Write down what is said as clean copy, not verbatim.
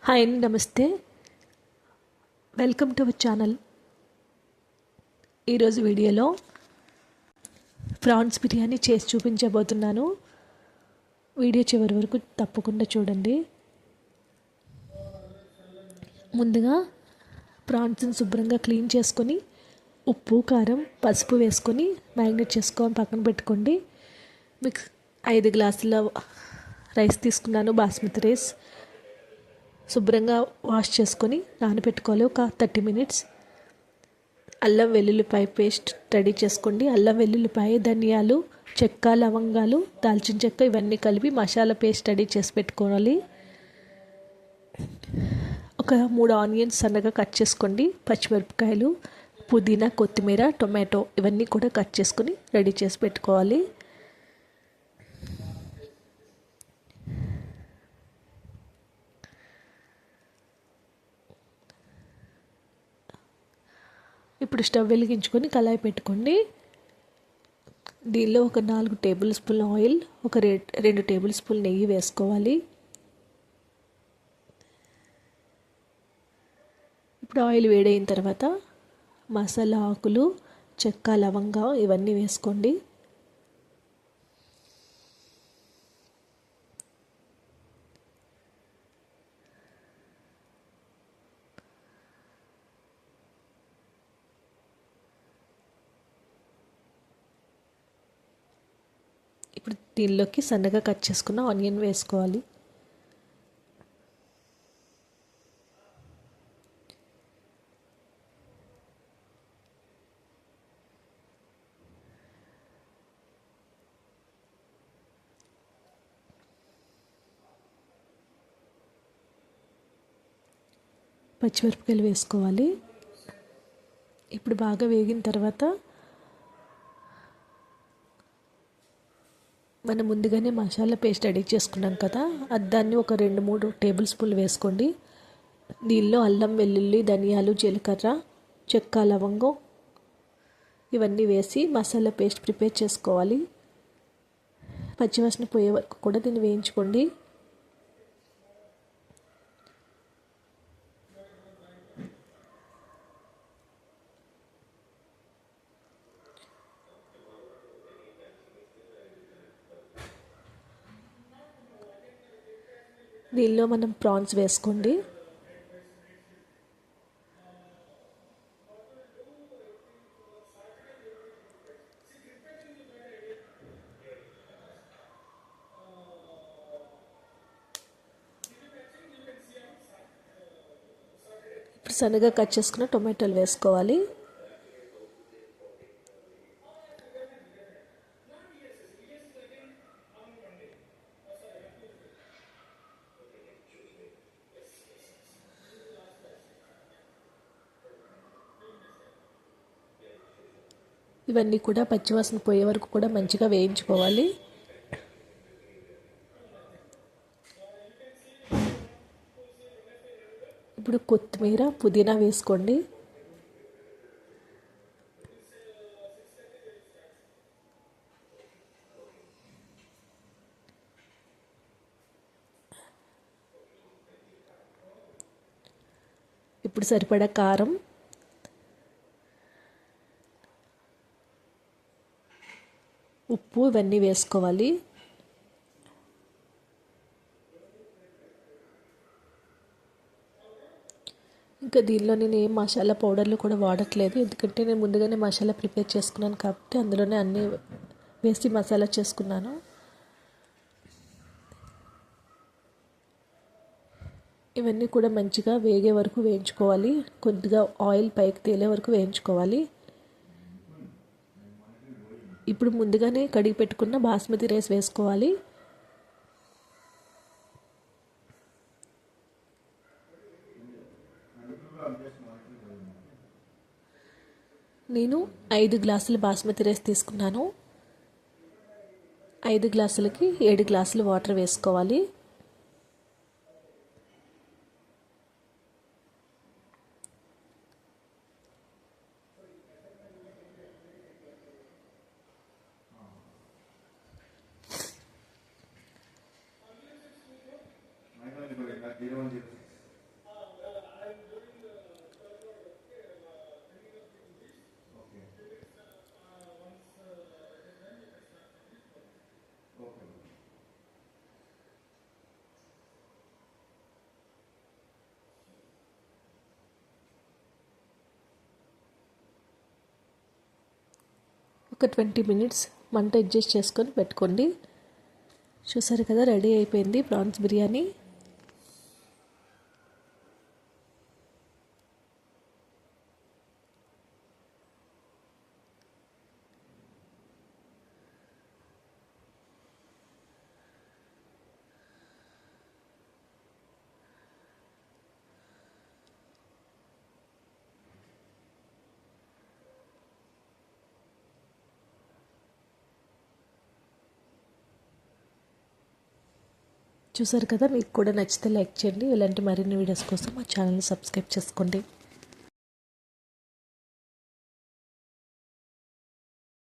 Hi అండి, నమస్తే. Welcome to our channel. ఈరోజు వీడియోలో ప్రాన్స్ బిర్యానీ చేసి చూపించబోతున్నాను. వీడియో చివరి వరకు తప్పకుండా చూడండి. ముందుగా ప్రాన్స్ని శుభ్రంగా క్లీన్ చేసుకొని ఉప్పు, కారం, పసుపు వేసుకొని మ్యారినేట్ చేసుకొని పక్కన పెట్టుకోండి. మీకు 5 గ్లాసుల రైస్ తీసుకున్నాను, బాస్మతి రైస్. శుభ్రంగా వాష్ చేసుకొని నానబెట్టుకోవాలి ఒక 30 మినిట్స్. అల్లం వెల్లుల్లిపాయ పేస్ట్ రెడీ చేసుకోండి. అల్లం వెల్లుల్లిపాయ, ధనియాలు, చెక్క, లవంగాలు, దాల్చిన చెక్క ఇవన్నీ కలిపి మసాలా పేస్ట్ రెడీ చేసి పెట్టుకోవాలి. ఒక 3 ఆనియన్స్ సన్నగా కట్ చేసుకోండి. పచ్చిమిరపకాయలు, పుదీనా, కొత్తిమీర, టొమాటో ఇవన్నీ కూడా కట్ చేసుకొని రెడీ చేసి పెట్టుకోవాలి. ఇప్పుడు స్టవ్ వెలిగించుకొని కళాయి పెట్టుకోండి. దీనిలో ఒక 4 టేబుల్ స్పూన్ల ఆయిల్, ఒక 2 టేబుల్ స్పూన్ల నెయ్యి వేసుకోవాలి. ఇప్పుడు ఆయిల్ వేడైన తర్వాత మసాలా ఆకులు, చెక్క, లవంగా ఇవన్నీ వేసుకోండి. ఇప్పుడు దీనిలోకి సన్నగా కట్ చేసుకున్న ఆనియన్ వేసుకోవాలి. పచ్చిమిరపకాయలు వేసుకోవాలి. ఇప్పుడు బాగా వేగిన తర్వాత మనం ముందుగానే మసాలా పేస్ట్ రెడీ చేసుకున్నాం కదా, దాన్ని ఒక 2-3 టేబుల్ స్పూన్లు వేసుకోండి. దీనిలో అల్లం వెల్లుల్లి, ధనియాలు, జీలకర్ర, చెక్క, లవంగం ఇవన్నీ వేసి మసాలా పేస్ట్ ప్రిపేర్ చేసుకోవాలి. పచ్చివాసన పోయే వరకు కూడా దీన్ని వేయించుకోండి. దీనిలో మనం ప్రాన్స్ వేసుకోండి. ఇప్పుడు సన్నగా కట్ చేసుకున్న టొమాటోలు వేసుకోవాలి. ఇవన్నీ కూడా పచ్చివాసన పోయే వరకు కూడా మంచిగా వేయించుకోవాలి. ఇప్పుడు కొత్తిమీర, పుదీనా వేసుకోండి. ఇప్పుడు సరిపడా కారం, ఉప్పు ఇవన్నీ వేసుకోవాలి. ఇంకా దీనిలో నేను ఏం మసాలా పౌడర్లు కూడా వాడట్లేదు, ఎందుకంటే నేను ముందుగానే మసాలా ప్రిపేర్ చేసుకున్నాను కాబట్టి అందులోనే అన్నీ వేసి మసాలా చేసుకున్నాను. ఇవన్నీ కూడా మంచిగా వేగే వరకు వేయించుకోవాలి. కొద్దిగా ఆయిల్ పైకి తేలే వరకు వేయించుకోవాలి. ఇప్పుడు ముందుగానే కడిగి పెట్టుకున్న బాస్మతి రైస్ వేసుకోవాలి. నేను 5 గ్లాసుల బాస్మతి రైస్ తీసుకున్నాను. 5 గ్లాసులకి 7 గ్లాసులు వాటర్ వేసుకోవాలి. ఒక 20 మినిట్స్ మంట అడ్జస్ట్ చేసుకొని పెట్టుకోండి. చూసారు కదా, రెడీ అయిపోయింది ప్రాన్స్ బిర్యానీ. చూసారు కదా, మీకు కూడా నచ్చితే లైక్ చేయండి. ఇలాంటి మరిన్ని వీడియోస్ కోసం మా ఛానల్ని సబ్స్క్రైబ్ చేసుకోండి.